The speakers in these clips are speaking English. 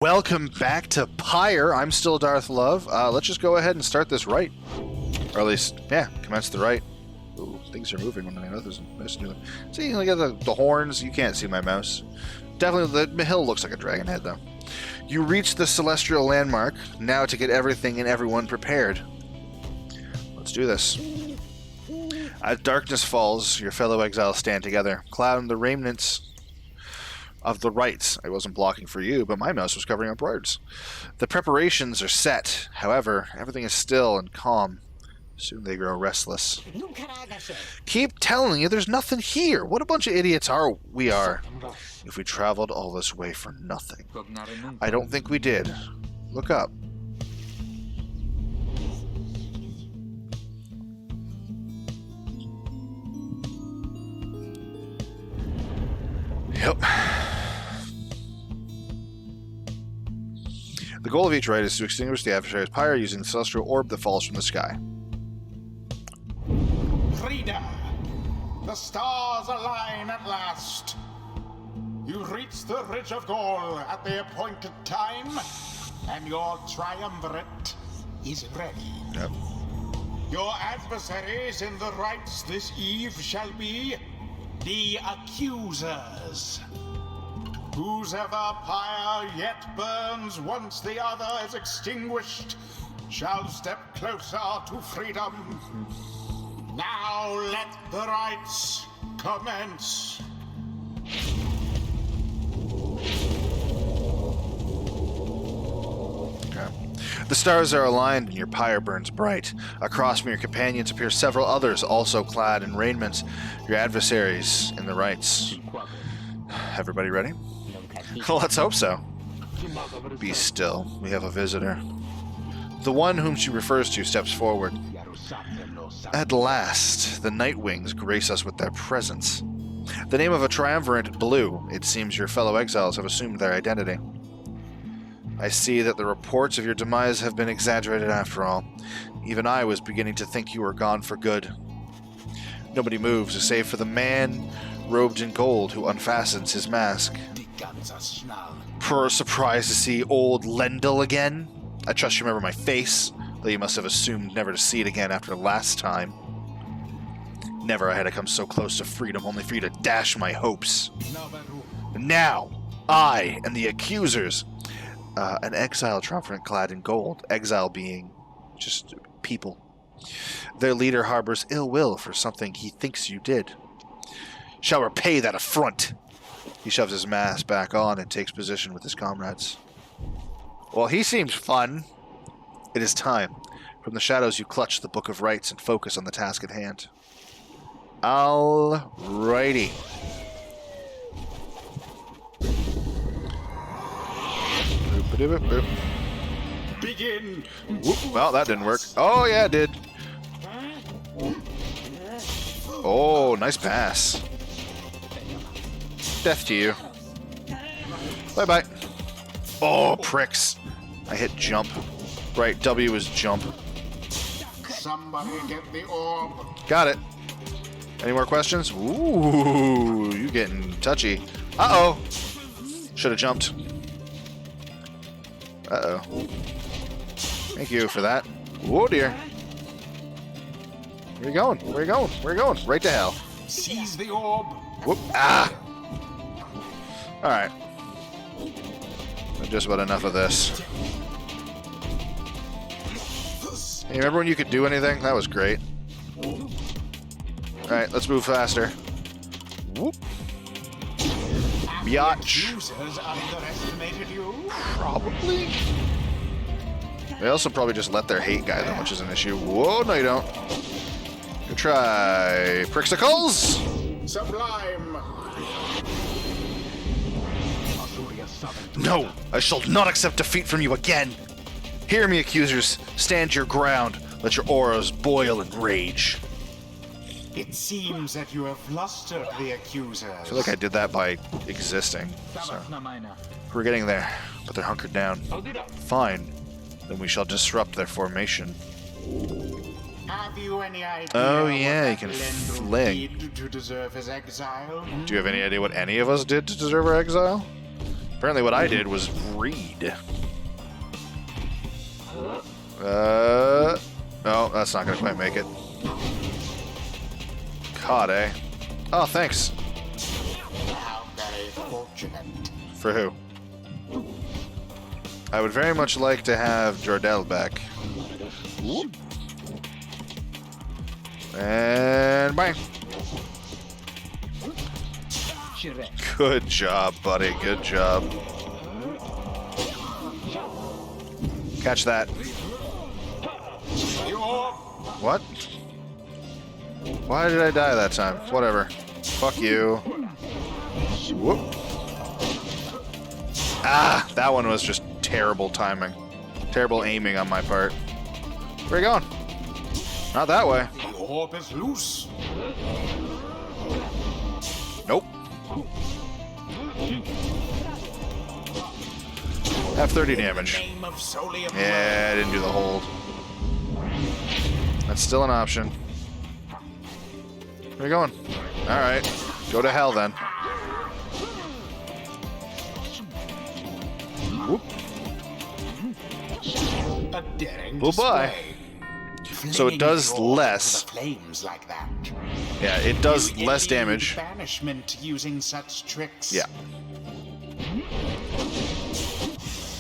Welcome back to Pyre. I'm still Darth Love. Let's just go ahead and start this right. Or at least, yeah, commence the right. Ooh, things are moving when my mouth isn't doing. See, look at the horns. You can't see my mouse. Definitely, the hill looks like a dragon head, though. You reach the celestial landmark. Now to get everything and everyone prepared. Let's do this. As darkness falls, your fellow exiles stand together, clad in the remnants of the rites. I wasn't blocking for you, but my mouse was covering up words. The preparations are set. However, everything is still and calm. Soon they grow restless. Keep telling you there's nothing here. What a bunch of idiots we are. If we traveled all this way for nothing. I don't think we did. Look up. Yep. The goal of each rite is to extinguish the adversary's pyre using the celestial orb that falls from the sky. Reader, the stars align at last. You reach the Ridge of Goal at the appointed time, and your triumvirate is ready. Yep. Your adversaries in the rites this eve shall be the Accusers. Whose ever pyre yet burns once the other is extinguished shall step closer to freedom. Now let the rites commence. Okay. The stars are aligned and your pyre burns bright. Across from your companions appear several others, also clad in raiments, your adversaries in the rites. Everybody ready? Let's hope so. Be still. We have a visitor. The one whom she refers to steps forward. At last, the Night Wings grace us with their presence. The name of a triumvirate, Blue. It seems your fellow exiles have assumed their identity. I see that the reports of your demise have been exaggerated after all. Even I was beginning to think you were gone for good. Nobody moves, save for the man robed in gold who unfastens his mask. Surprised to see old Lendl again? I trust you remember my face, though you must have assumed never to see it again after last time. Never I had to come so close to freedom, only for you to dash my hopes. Now, I and the Accusers, an exile triumphant clad in gold, exile being just people. Their leader harbors ill will for something he thinks you did. Shall repay that affront. He shoves his mask back on and takes position with his comrades. Well, he seems fun. It is time. From the shadows you clutch the Book of Rites and focus on the task at hand. Alrighty. Begin. Whoop. Well, that didn't work. Oh, yeah, it did. Oh, nice pass. Death to you. Bye-bye. Oh, pricks. I hit jump. Right, W is jump. Somebody get the orb. Got it. Any more questions? Ooh, you getting touchy. Uh-oh. Should have jumped. Uh-oh. Thank you for that. Oh, dear. Where you going? Where you going? Where you going? Right to hell. Seize the orb. Whoop. Ah. Alright. Just about enough of this. Hey, remember when you could do anything? That was great. Alright, let's move faster. Whoop. Biatch. Probably. They also probably just let their hate guide them, which is an issue. Whoa, no you don't. Good try. Prixicles! Sublime. No, I shall not accept defeat from you again. Hear me, Accusers. Stand your ground. Let your auras boil in rage. It seems that you have flustered the Accusers. I feel like I did that by existing. So. We're getting there, but they're hunkered down. Fine. Then we shall disrupt their formation. Have you any idea? Oh yeah, you can fling. To deserve his exile? Do you have any idea what any of us did to deserve our exile? Apparently what I did was read. No, that's not going to quite make it. God, eh? Oh, thanks. How very fortunate. For who? I would very much like to have Jordell back. Whoop. And bang. Good job, buddy. Good job. Catch that. What? Why did I die that time? Whatever. Fuck you. Whoop. Ah, that one was just terrible timing. Terrible aiming on my part. Where are you going? Not that way. The orb is loose. Nope. Have 30 damage. Yeah, I didn't do the hold. That's still an option. Where are you going? Alright. Go to hell then. Whoop. Bye-bye. So it does less. Like that. Yeah, it does less damage. Banishment using such tricks. Yeah.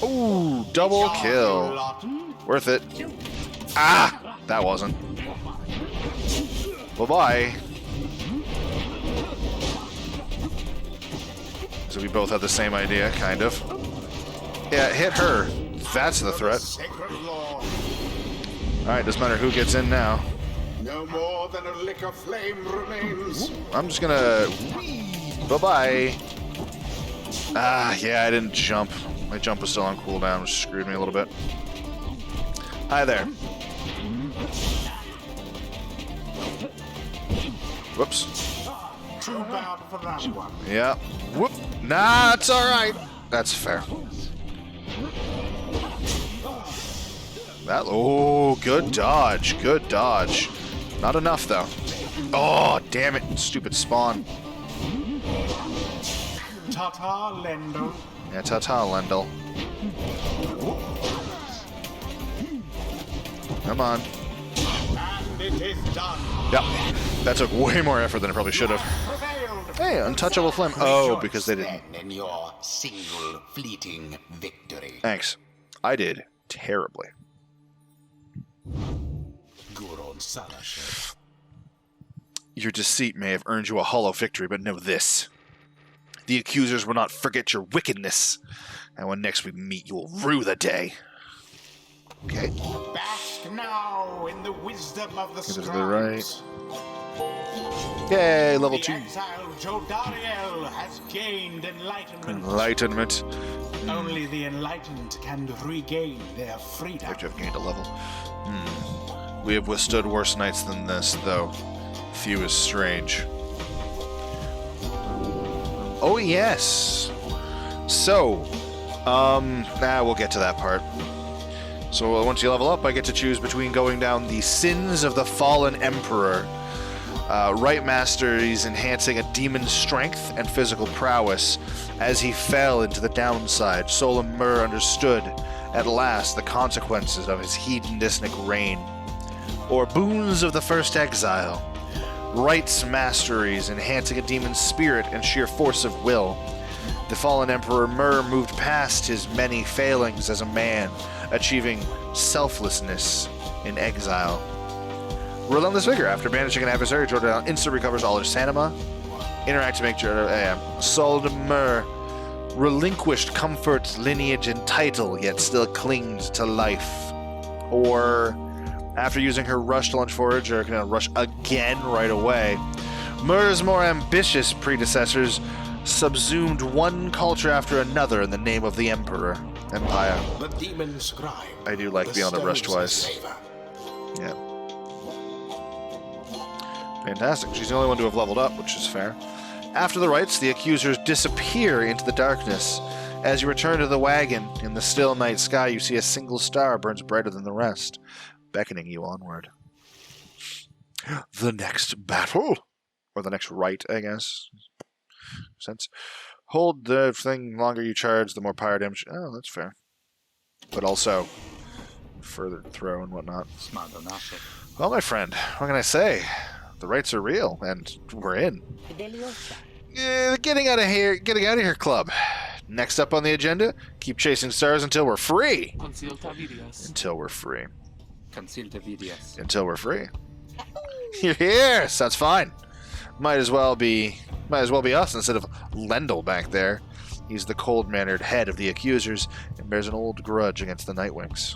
Ooh, double kill. Worth it. Ah! That wasn't. Bye-bye. So we both have the same idea, kind of. Yeah, hit her. That's the threat. Alright, doesn't matter who gets in now. No more than a lick of flame remains. I'm just gonna... Bye-bye. Ah, yeah, I didn't jump. My jump was still on cooldown, which screwed me a little bit. Hi there. Whoops. Too bad for that one. Yeah. Whoop. Nah, it's alright. That's fair. That, oh, good dodge. Good dodge. Not enough, though. Oh, damn it. Stupid spawn. Ta-ta, Lendl. Yeah, ta-ta, Lendl. Come on. And it is done. Yep. That took way more effort than it probably should have. Prevailed. Hey, untouchable flame. Oh, because they didn't. Then in your single fleeting victory. Thanks. I did terribly. Your deceit may have earned you a hollow victory, but know this. The accusers will not forget your wickedness. And when next we meet, you will rue the day. Okay. Bask now in the wisdom of the Get to the scribes. right. Yay, level The 2. exiled Jodariel has gained enlightenment. Enlightenment. Only the enlightened can regain their freedom. Have to have gained a level. We have withstood worse nights than this, though. Few is strange. Oh, yes. So, we'll get to that part. So once you level up, I get to choose between going down the Sins of the Fallen Emperor. Right Master, he's enhancing a demon's strength and physical prowess as he fell into the downside. Solem Mur understood at last the consequences of his hedonistic reign. Or Boons of the First Exile. Right's masteries, enhancing a demon's spirit and sheer force of will. The fallen Emperor Mur moved past his many failings as a man, achieving selflessness in exile. Relentless Vigor. After banishing an adversary, Jordan instantly recovers all his sanima. Interact to make Solem Mur relinquished comfort, lineage, and title, yet still clings to life. Or... after using her rush to launch forward, you're going to rush again right away. Mur's more ambitious predecessors subsumed one culture after another in the name of the Empire. The demon scribe. I do like being able to rush twice. Yeah. Fantastic. She's the only one to have leveled up, which is fair. After the rites, the accusers disappear into the darkness. As you return to the wagon, in the still night sky, you see a single star burns brighter than the rest, beckoning you onward. The next battle, or the next rite, I guess. Sense. Hold the thing longer you charge, the more pyre damage. Oh, that's fair. But also, further throw and whatnot. Well, my friend, what can I say? The rights are real, and we're in. Getting out of here, club. Next up on the agenda, keep chasing stars until we're free. Until we're free. Until we're free. You're here. Sounds fine. Might as well be us instead of Lendl back there. He's the cold-mannered head of the accusers and bears an old grudge against the Nightwings.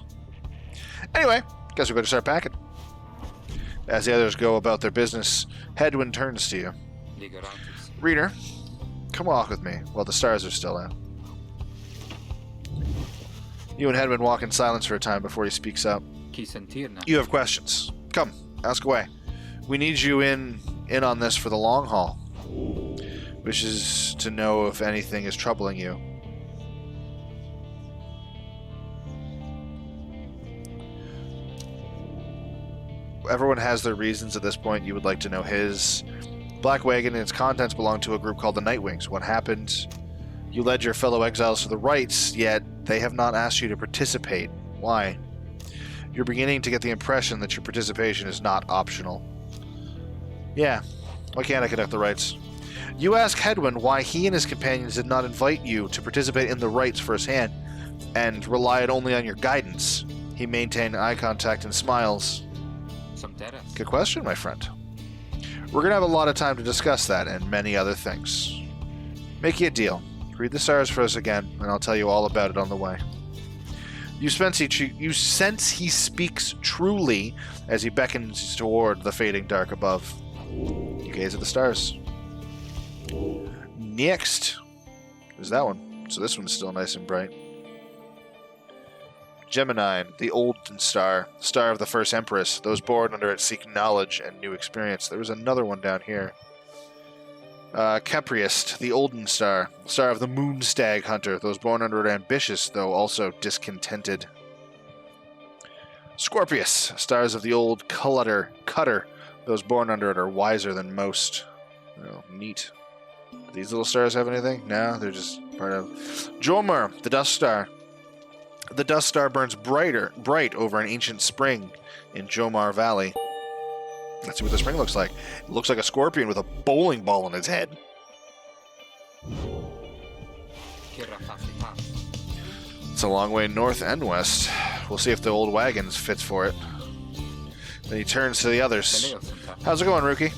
Anyway, guess we better start packing. As the others go about their business, Hedwyn turns to you. Reader, come walk with me while the stars are still out. You and Hedwyn walk in silence for a time before he speaks up. You have questions. Come, ask away. We need you in on this for the long haul. Wishes to know if anything is troubling you. Everyone has their reasons at this point. You would like to know his. Black Wagon and its contents belong to a group called the Nightwings. What happened? You led your fellow exiles to the rights, yet they have not asked you to participate. Why? You're beginning to get the impression that your participation is not optional. Yeah. Why can't I conduct the rites? You ask Hedwyn why he and his companions did not invite you to participate in the rites firsthand, and relied only on your guidance. He maintained eye contact and smiles. Good question, my friend. We're going to have a lot of time to discuss that and many other things. Make you a deal. Read the stars for us again, and I'll tell you all about it on the way. You sense he speaks truly as he beckons toward the fading dark above. You gaze at the stars. Next is that one. So this one's still nice and bright. Gemini, the Olden Star, star of the first Empress. Those born under it seek knowledge and new experience. There was another one down here. Capriest, the Olden Star, star of the Moon Stag Hunter. Those born under it ambitious, though also discontented. Scorpius, stars of the old Cutter. Those born under it are wiser than most. Oh, neat. Do these little stars have anything? No, they're just part of... Jomar, the Dust Star. The Dust Star burns bright over an ancient spring in Jomar Valley. Let's see what the spring looks like. It looks like a scorpion with a bowling ball on its head. It's a long way north and west. We'll see if the old wagons fits for it. Then he turns to the others. How's it going, Rookie?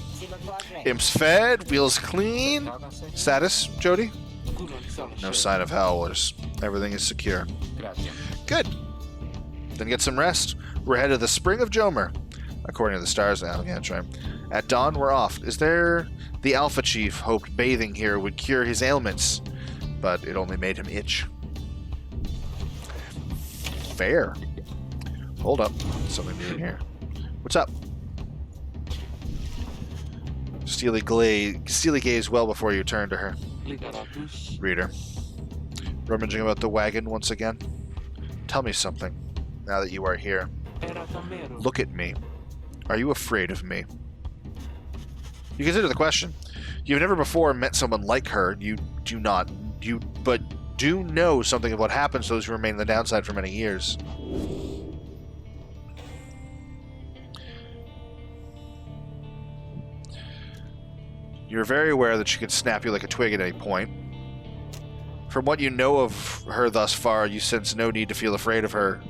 Imps fed, wheels clean. Status, Jody? No sign of howlers. Everything is secure. Good. Then get some rest. We're headed to the Spring of Jomer. According to the stars now, yeah, that's right. At dawn, we're off. Is there... The Alpha Chief hoped bathing here would cure his ailments, but it only made him itch. Fair. Hold up. Something new in here. What's up? Steely gaze well before you turn to her. Reader. Rummaging about the wagon once again. Tell me something, now that you are here. Look at me. Are you afraid of me? You consider the question. You've never before met someone like her. But do know something of what happens to those who remain in the downside for many years. You're very aware that she could snap you like a twig at any point. From what you know of her thus far, you sense no need to feel afraid of her.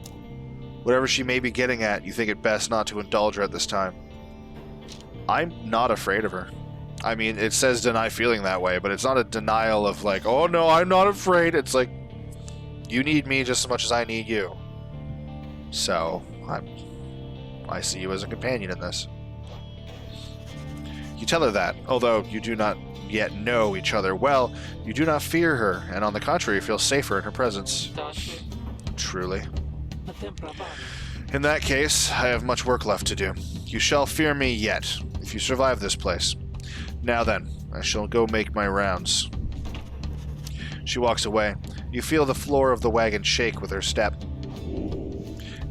Whatever she may be getting at, you think it best not to indulge her at this time. I'm not afraid of her. I mean, it says deny feeling that way, but it's not a denial of like, oh no, I'm not afraid. It's like, you need me just as much as I need you. So, I see you as a companion in this. You tell her that, although you do not yet know each other well, you do not fear her, and on the contrary, feel safer in her presence. Truly. In that case, I have much work left to do. You shall fear me yet, if you survive this place. Now then, I shall go make my rounds. She walks away. You feel the floor of the wagon shake with her step.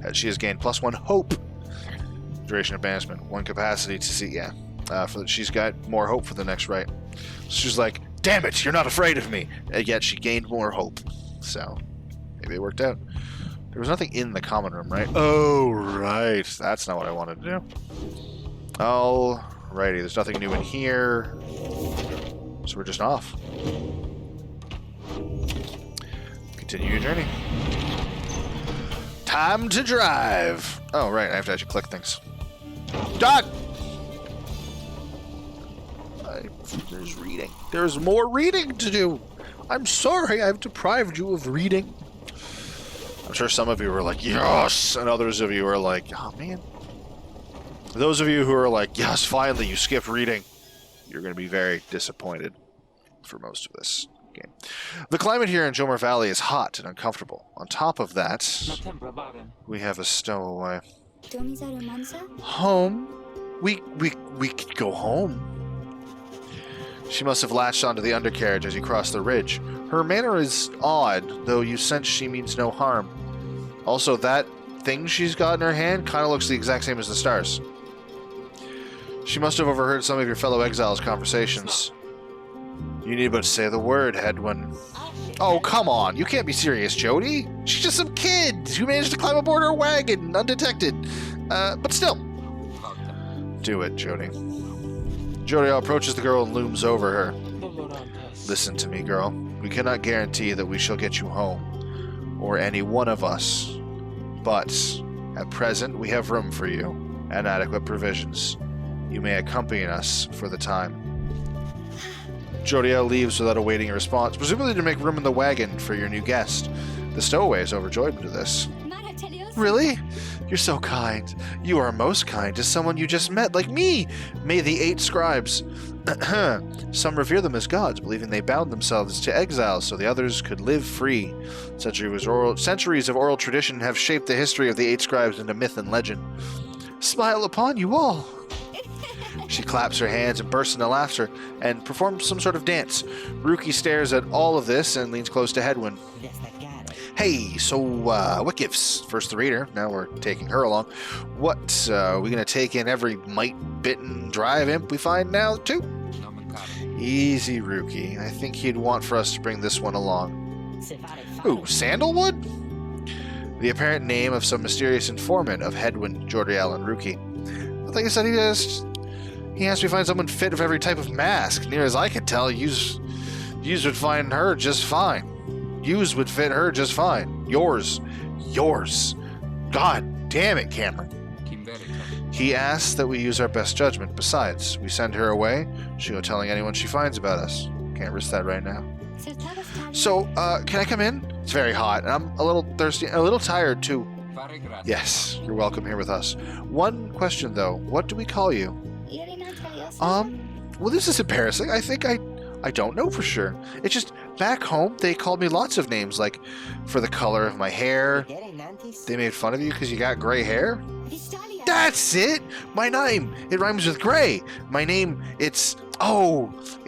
As she has gained +1 hope. Duration advancement. 1 capacity to see, yeah. She's got more hope for the next right. She's like, Damn it, you're not afraid of me. And yet she gained more hope. So, maybe it worked out. There was nothing in the common room, right? Oh, right. That's not what I wanted to do. Alrighty, there's nothing new in here. So we're just off. Continue your journey. Time to drive. Oh, right, I have to actually click things. Doc! There's reading. There's more reading to do. I'm sorry I've deprived you of reading. I'm sure some of you were like, yes, and others of you are like, oh man. Those of you who are like, yes, finally, you skipped reading, you're going to be very disappointed for most of this game. The climate here in Jomar Valley is hot and uncomfortable. On top of that, we have a stowaway. Home? We could go home. She must have latched onto the undercarriage as you cross the ridge. Her manner is odd, though you sense she means no harm. Also, that thing she's got in her hand kind of looks the exact same as the stars. She must have overheard some of your fellow exiles' conversations. You need but say the word, Hedwyn. Oh, come on. You can't be serious, Jody. She's just some kid who managed to climb aboard her wagon undetected. But still. Do it, Jody. Jody approaches the girl and looms over her. Listen to me, girl. We cannot guarantee that we shall get you home, or any one of us. But, at present, we have room for you, and adequate provisions. You may accompany us for the time. Jodiel leaves without awaiting a response, presumably to make room in the wagon for your new guest. The stowaway is overjoyed to this. Really? You're so kind. You are most kind to someone you just met, like me. May the 8 scribes. Some revere them as gods, believing they bound themselves to exiles so the others could live free. Centuries of oral tradition have shaped the history of the 8 scribes into myth and legend. Smile upon you all. She claps her hands and bursts into laughter and performs some sort of dance. Ruki stares at all of this and leans close to Hedwyn. Hey, so, what gives? First the reader, now we're taking her along. What, are we gonna take in every mite-bitten drive imp we find now, too? Easy, Ruki. I think he'd want for us to bring this one along. Ooh, Sandalwood? The apparent name of some mysterious informant of Hedwyn, Jordiel, and Ruki. But like I said, he asked me to find someone fit of every type of mask. Near as I can tell, Yous would find her just fine. Yous would fit her just fine. Yours. God damn it, Cameron. He asks that we use our best judgment. Besides, we send her away, she'll go telling anyone she finds about us. Can't risk that right now. So, can I come in? It's very hot, and I'm a little thirsty, and a little tired, too. Yes, you're welcome here with us. One question, though. What do we call you? Well, this is embarrassing. I think I don't know for sure. It's just, back home, they called me lots of names, like, for the color of my hair. They made fun of you because you got gray hair? That's it! My name! It rhymes with gray. My name, it's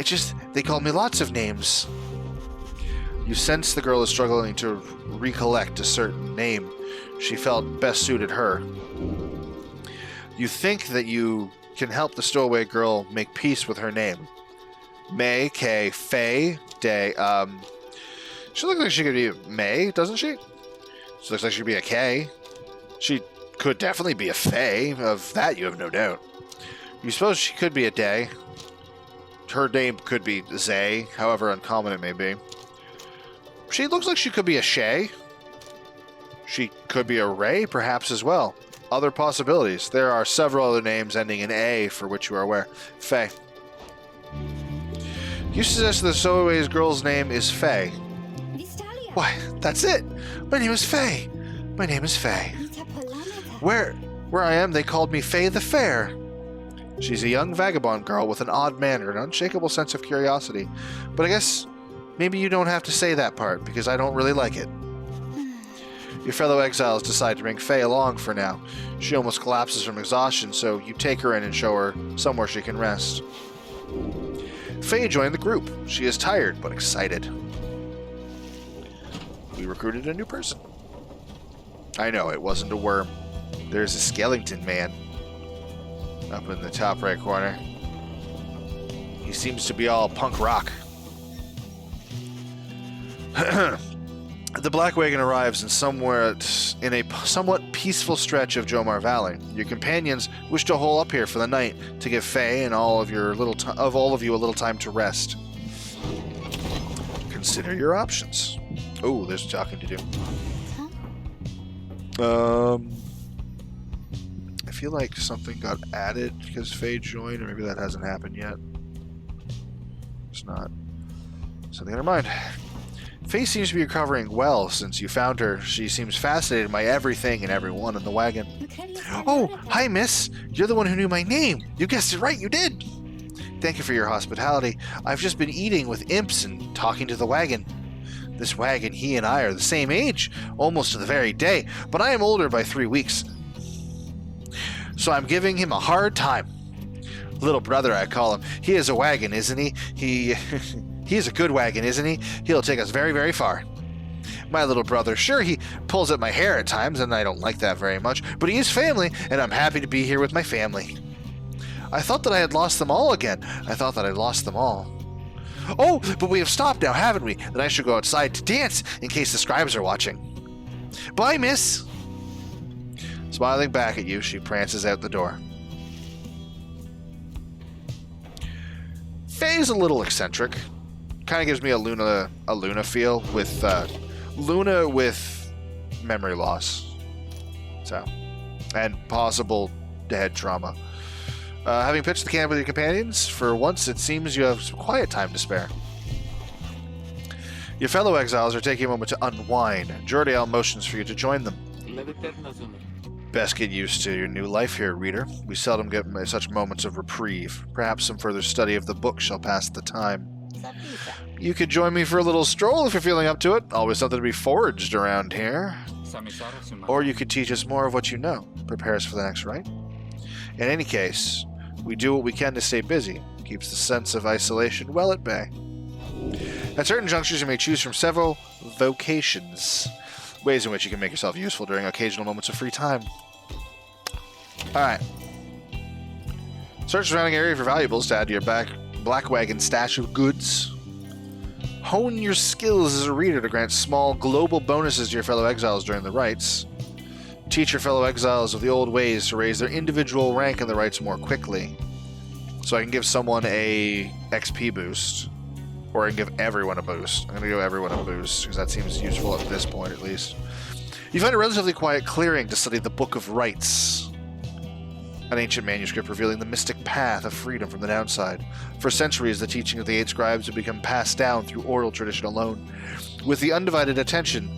just, they called me lots of names. You sense the girl is struggling to recollect a certain name she felt best suited her. You think that you can help the stowaway girl make peace with her name. May, K, Faye, Day. She looks like she could be May, doesn't she? She looks like she could be a K. She could definitely be a Faye. Of that, you have no doubt. You suppose she could be a Day. Her name could be Zay, however uncommon it may be. She looks like she could be a Shay. She could be a Ray, perhaps, as well. Other possibilities. There are several other names ending in A for which you are aware. Faye. You suggest the stowaway's girl's name is Faye. Why, that's it. My name is Faye. My name is Faye. Where I am, they called me Faye the Fair. She's a young vagabond girl with an odd manner and unshakable sense of curiosity. But I guess maybe you don't have to say that part, because I don't really like it. Your fellow exiles decide to bring Faye along for now. She almost collapses from exhaustion, so you take her in and show her somewhere she can rest. Faye joined the group. She is tired, but excited. We recruited a new person. I know, it wasn't a worm. There's a skeleton man up in the top right corner. He seems to be all punk rock. The Black Wagon arrives in a somewhat peaceful stretch of Jomar Valley. Your companions wish to hole up here for the night to give Faye and all of you a little time to rest. Consider your options. Oh, there's talking to do. I feel like something got added because Faye joined, or maybe that hasn't happened yet. It's not. Something on her mind. Faye seems to be recovering well since you found her. She seems fascinated by everything and everyone in the wagon. Oh, hi, miss. You're the one who knew my name. You guessed it right, you did. Thank you for your hospitality. I've just been eating with imps and talking to the wagon. This wagon, he and I are the same age, almost to the very day, but I am older by 3 weeks. So I'm giving him a hard time. Little brother, I call him. He is a wagon, isn't he? He's a good wagon, isn't he? He'll take us very, very far. My little brother, sure, he pulls at my hair at times, and I don't like that very much, but he is family, and I'm happy to be here with my family. I thought that I had lost them all again. Oh, but we have stopped now, haven't we? Then I should go outside to dance, in case the scribes are watching. Bye, miss. Smiling back at you, she prances out the door. Faye's a little eccentric. Kind of gives me a Luna feel with Luna with memory loss, so, and possible head trauma. Having pitched the camp with your companions, for once it seems you have some quiet time to spare. Your fellow exiles are taking a moment to unwind. Jordiel motions for you to join them. Best get used to your new life here, reader. We seldom get such moments of reprieve. Perhaps some further study of the book shall pass the time. You could join me for a little stroll if you're feeling up to it. Always something to be foraged around here. Or you could teach us more of what you know. Prepare us for the next rite. In any case, we do what we can to stay busy. Keeps the sense of isolation well at bay. At certain junctures, you may choose from several vocations. Ways in which you can make yourself useful during occasional moments of free time. Alright. Search the surrounding area for valuables to add to your Black Wagon stash of goods. Hone your skills as a reader to grant small global bonuses to your fellow exiles during the rites. Teach your fellow exiles of the old ways to raise their individual rank in the rites more quickly. So I can give someone a XP boost. Or I can give everyone a boost. I'm going to give everyone a boost, because that seems useful at this point, at least. You find a relatively quiet clearing to study the Book of Rites, an ancient manuscript revealing the mystic path of freedom from the downside. For centuries, the teaching of the 8 scribes have become passed down through oral tradition alone. With the undivided attention,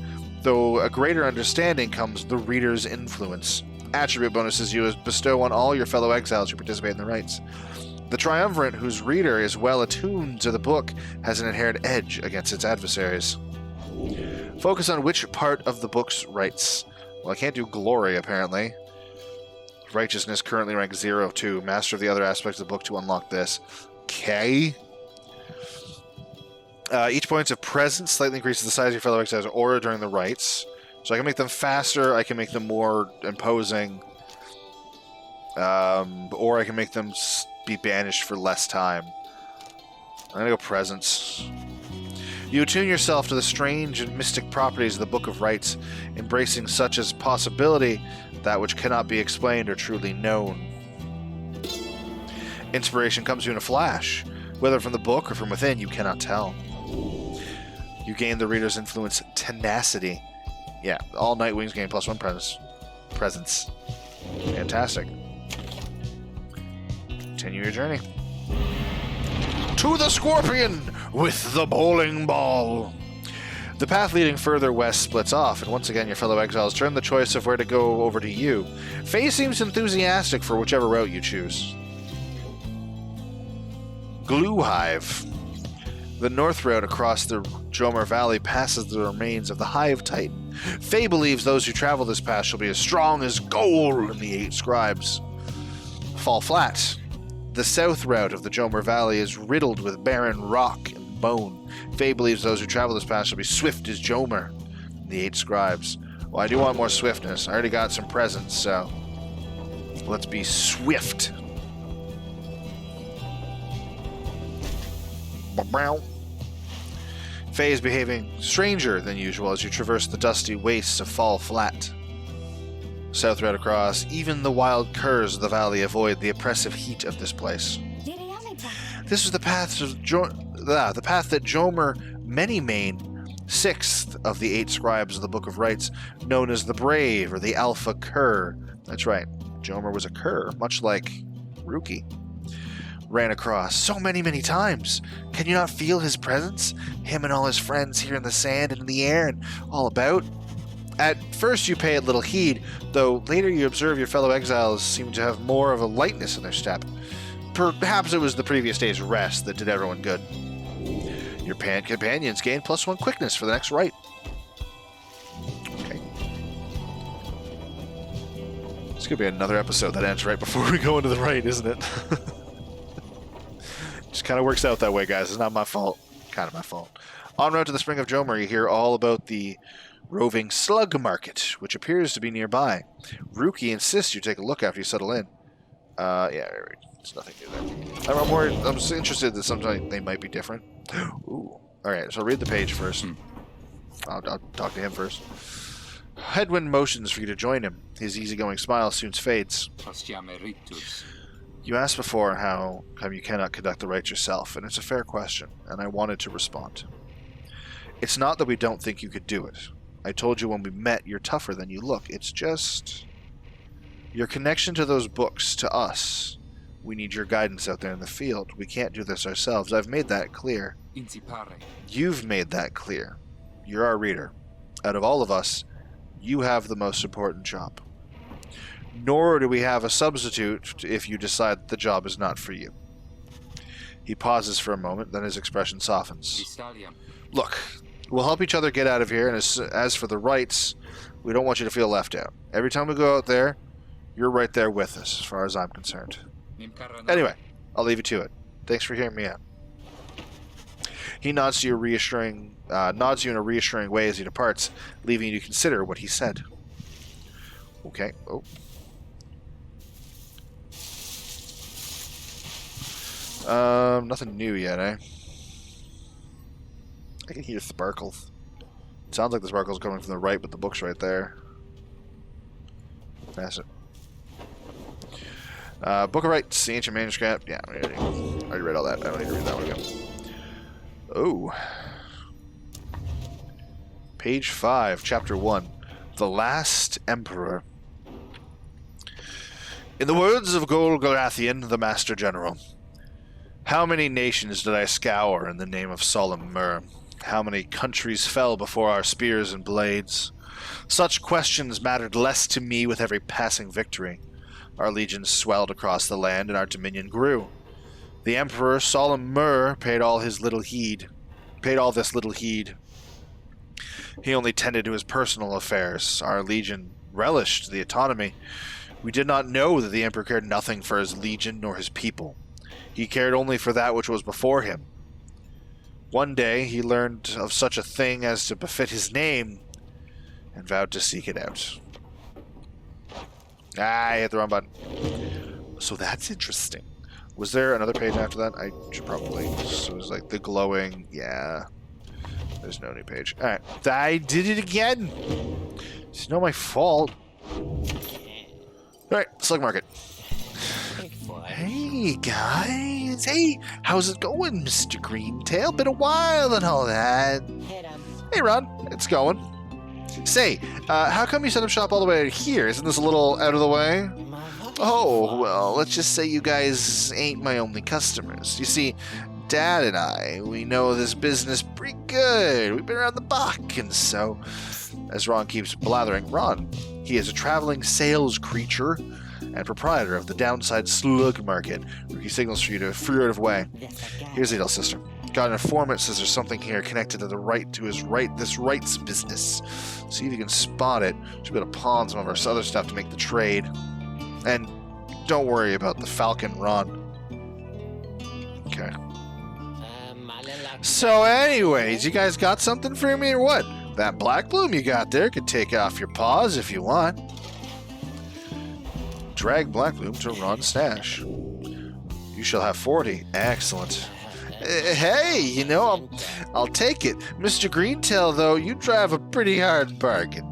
though a greater understanding, comes the reader's influence. Attribute bonuses you bestow on all your fellow exiles who participate in the rites. The triumvirate, whose reader is well attuned to the book, has an inherent edge against its adversaries. Focus on which part of the book's rites. Well, I can't do glory, apparently. Righteousness currently ranks 0 of 2. Master of the other aspects of the book to unlock this. Okay. Each point of presence slightly increases the size of your fellow exile's aura during the rites. So I can make them faster, I can make them more imposing, or I can make them be banished for less time. I'm gonna go presence. You attune yourself to the strange and mystic properties of the Book of Rites, embracing such as possibility, that which cannot be explained or truly known. Inspiration comes to you in a flash. Whether from the book or from within, you cannot tell. You gain the reader's influence tenacity. Yeah, all Nightwings gain +1 presence. Fantastic. Continue your journey. To the Scorpion with the bowling ball. The path leading further west splits off, and once again your fellow exiles turn the choice of where to go over to you. Faye seems enthusiastic for whichever route you choose. Glue Hive. The north route across the Jomar Valley passes the remains of the Hive Titan. Faye believes those who travel this path shall be as strong as gold in the 8 scribes. Fall Flat. The south route of the Jomar Valley is riddled with barren rock and bone. Faye believes those who travel this path shall be swift as Jomar in the 8 scribes. Well, I do want more swiftness. I already got some presents, so let's be swift. Faye is behaving stranger than usual as you traverse the dusty wastes of Fall Flat. South right across, even the wild curs of the valley avoid the oppressive heat of this place. This was the path that Jomer Manymane, sixth of the 8 scribes of the Book of Rites, known as the Brave or the Alpha Cur. That's right, Jomer was a cur, much like Rookie. Ran across so many times. Can you not feel his presence? Him and all his friends here in the sand and in the air and all about? At first you pay it little heed, though later you observe your fellow exiles seem to have more of a lightness in their step. Perhaps it was the previous day's rest that did everyone good. Your companions gain +1 quickness for the next rite. Okay. This could be another episode that ends right before we go into the rite, isn't it? Just kind of works out that way, guys. It's not my fault. Kind of my fault. En route to the Spring of Jomer, you hear all about the roving slug market, which appears to be nearby. Rookie insists you take a look after you settle in. Yeah, there's nothing new there. I'm just interested that sometimes they might be different. Ooh. Alright, so I'll read the page first. I'll talk to him first. Headwind motions for you to join him. His easygoing smile soon fades. You asked before how come you cannot conduct the rites yourself, and it's a fair question, and I wanted to respond. It's not that we don't think you could do it. I told you when we met you're tougher than you look. It's just your connection to those books, to us. We need your guidance out there in the field. We can't do this ourselves. I've made that clear. You've made that clear. You're our reader. Out of all of us, you have the most important job. Nor do we have a substitute if you decide the job is not for you. He pauses for a moment, then his expression softens. Look, we'll help each other get out of here, and as for the rites, we don't want you to feel left out. Every time we go out there, you're right there with us, as far as I'm concerned. Anyway, I'll leave you to it. Thanks for hearing me out. He nods to you in a reassuring way as he departs, leaving you to consider what he said. Okay. Oh. Nothing new yet, eh? I can hear sparkles. It sounds like the sparkle's coming from the right, but the book's right there. Pass it. Book of Rites, the Ancient Manuscript. Yeah, I already read all that. I don't need to read that one again. Oh. Page 5, Chapter 1. The Last Emperor. In the words of Golgothian, the Master General, how many nations did I scour in the name of solemn myrrh? How many countries fell before our spears and blades? Such questions mattered less to me with every passing victory. Our legions swelled across the land, and our dominion grew. The Emperor, solemn myrrh, paid all this little heed. He only tended to his personal affairs. Our legion relished the autonomy. We did not know that the Emperor cared nothing for his legion nor his people. He cared only for that which was before him. One day he learned of such a thing as to befit his name, and vowed to seek it out. I hit the wrong button. So that's interesting. Was there another page after that? I should probably. So it was like the glowing. Yeah. There's no new page. Alright. I did it again! It's not my fault. Alright, Slug Market. Hey, guys. Hey, how's it going, Mr. Greentail? Been a while and all that. Hey, Ron. It's going. Say, how come you set up shop all the way out here? Isn't this a little out of the way? Oh, well, let's just say you guys ain't my only customers. You see, Dad and I, we know this business pretty good. We've been around the block, and so, as Ron keeps blathering, Ron, he is a traveling sales creature and proprietor of the Downside Slug Market. He signals for you to free right of way. Here's the deal, sister. Got an informant says there's something here connected to this rights business. See if you can spot it. Should be able to pawn some of our other stuff to make the trade. And don't worry about the Falcon, Ron. Okay. So anyways, you guys got something for me or what? That black bloom you got there could take off your paws if you want. Drag black bloom to Ron's stash. You shall have 40. Excellent. Hey, you know, I'll take it. Mr. Greentail, though, you drive a pretty hard bargain.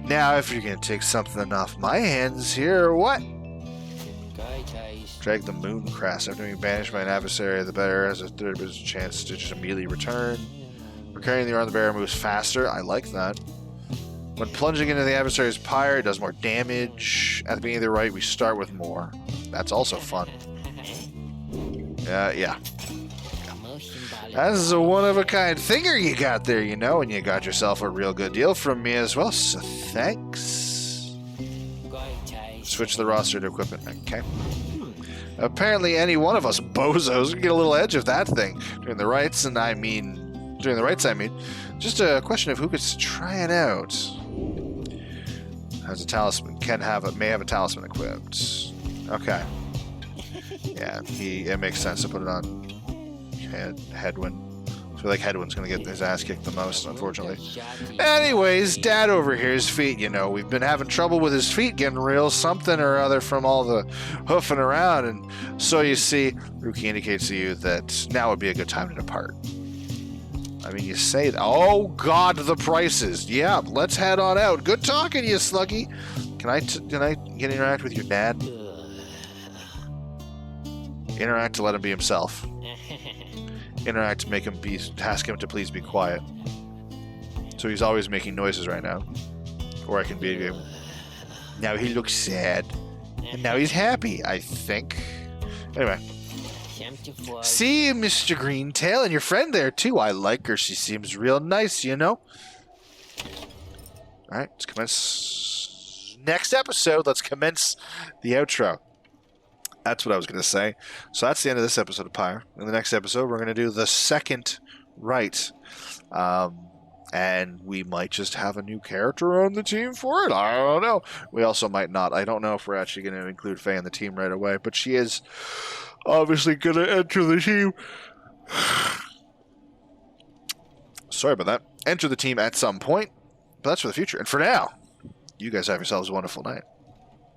Now, if you're going to take something off my hands here, or what? Drag the moon crest. After being banished by an adversary, the bearer has a 30% chance to just immediately return. For carrying the arm, the bearer moves faster. I like that. When plunging into the adversary's pyre, it does more damage. At the beginning of the right, we start with more. That's also fun. Yeah. That's a one-of-a-kind thinger you got there, you know, and you got yourself a real good deal from me as well, so thanks. Switch the roster to equipment. Okay. Apparently any one of us bozos can get a little edge of that thing. During the rights, I mean... Just a question of who could try it out. Has a talisman. May have a talisman equipped. Okay. Yeah, it makes sense to put it on Headwind. I feel like Headwind's gonna get his ass kicked the most, unfortunately. Anyways, Dad over here, his feet, you know, we've been having trouble with his feet getting real something or other from all the hoofing around, and so you see, Ruki indicates to you that now would be a good time to depart. I mean, you say that. Oh, God, the prices. Yeah, let's head on out. Good talking to you, Sluggy. Can I interact with your dad? Interact to let him be himself. Interact to make him ask him to please be quiet. So he's always making noises right now. Or I can be... Now he looks sad. And now he's happy, I think. Anyway. See you, Mr. Greentail, and your friend there, too. I like her. She seems real nice, you know? Alright, let's commence... Next episode, let's commence the outro. That's what I was going to say. So that's the end of this episode of Pyre. In the next episode, we're going to do the second rite. And we might just have a new character on the team for it. I don't know. We also might not. I don't know if we're actually going to include Faye in the team right away. But she is obviously going to enter the team. Sorry about that. Enter the team at some point. But that's for the future. And for now, you guys have yourselves a wonderful night.